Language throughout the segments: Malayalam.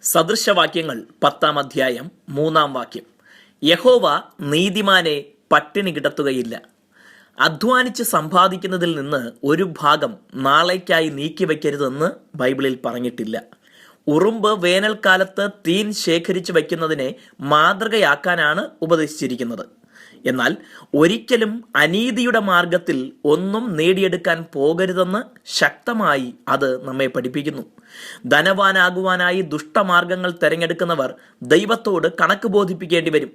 സദൃശവാക്യങ്ങൾ 10-ാം അധ്യായം 3-ാം വാക്യം. യഹോവ നീതിമാനെ പട്ടിണി കിടത്തുകയില്ല. അധ്വാനിച്ച് സമ്പാദിക്കുന്നതിൽ നിന്ന് ഒരു ഭാഗം നാളേക്കായി നീക്കിവെക്കരുതെന്ന് ബൈബിളിൽ പറഞ്ഞിട്ടില്ല. ഉറുമ്പ് വേനൽക്കാലത്ത് തീൻ ശേഖരിച്ചു വയ്ക്കുന്നതിനെ മാതൃകയാക്കാനാണ് ഉപദേശിച്ചിരിക്കുന്നത്. എന്നാൽ ഒരിക്കലും അനീതിയുടെ മാർഗത്തിൽ ഒന്നും നേടിയെടുക്കാൻ പോകരുതെന്ന് ശക്തമായി അത് നമ്മെ പഠിപ്പിക്കുന്നു. ധനവാനാകുവാനായി ദുഷ്ടമാർഗങ്ങൾ തെരഞ്ഞെടുക്കുന്നവർ ദൈവത്തോട് കണക്ക് ബോധിപ്പിക്കേണ്ടി വരും.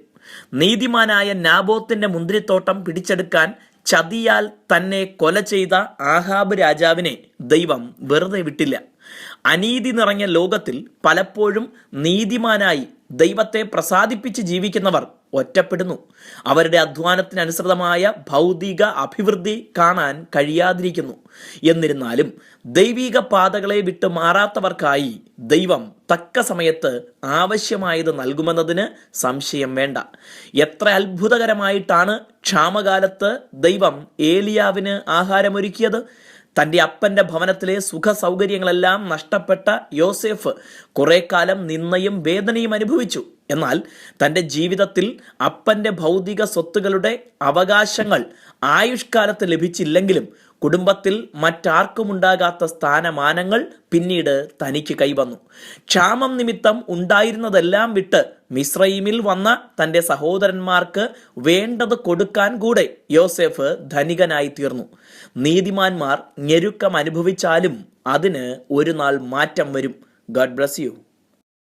നീതിമാനായ നാബോത്തിന്റെ മുന്തിരിത്തോട്ടം പിടിച്ചെടുക്കാൻ ചതിയാൽ തന്നെ കൊല ചെയ്ത ആഹാബ് രാജാവിനെ ദൈവം വെറുതെ വിട്ടില്ല. അനീതി നിറഞ്ഞ ലോകത്തിൽ പലപ്പോഴും നീതിമാനായി ദൈവത്തെ പ്രസാദിപ്പിച്ച് ജീവിക്കുന്നവർ ഒറ്റപ്പെടുന്നു. അവരുടെ അധ്വാനത്തിനനുസൃതമായ ഭൗതിക അഭിവൃദ്ധി കാണാൻ കഴിയാതിരിക്കുന്നു. എന്നിരുന്നാലും ദൈവിക പാതകളെ വിട്ട് മാറാത്തവർക്കായി ദൈവം തക്ക സമയത്ത് ആവശ്യമായത് നൽകുമെന്നതിന് സംശയം വേണ്ട. എത്ര അത്ഭുതകരമായിട്ടാണ് ക്ഷാമകാലത്ത് ദൈവം ഏലിയാവിന് ആഹാരമൊരുക്കിയത്. തൻ്റെ അപ്പൻ്റെ ഭവനത്തിലെ സുഖ സൗകര്യങ്ങളെല്ലാം നഷ്ടപ്പെട്ട യോസേഫ് കുറെ കാലം നിന്ദയും വേദനയും അനുഭവിച്ചു. എന്നാൽ തൻ്റെ ജീവിതത്തിൽ അപ്പൻ്റെ ഭൗതിക സ്വത്തുകളുടെ അവകാശങ്ങൾ ആയുഷ്കാലത്ത് ലഭിച്ചില്ലെങ്കിലും കുടുംബത്തിൽ മറ്റാർക്കുമുണ്ടാകാത്ത സ്ഥാനമാനങ്ങൾ പിന്നീട് തനിക്ക് കൈവന്നു. ക്ഷാമം നിമിത്തം ഉണ്ടായിരുന്നതെല്ലാം വിട്ട് മിസ്രയീമിൽ വന്ന തൻ്റെ സഹോദരന്മാർക്ക് വേണ്ടത് കൊടുക്കാൻ കൂടെ യോസേഫ് ധനികനായി തീർന്നു. നീതിമാന്മാർ ഞെരുക്കം അനുഭവിച്ചാലും അതിന് ഒരു നാൾ മാറ്റം വരും. God bless you.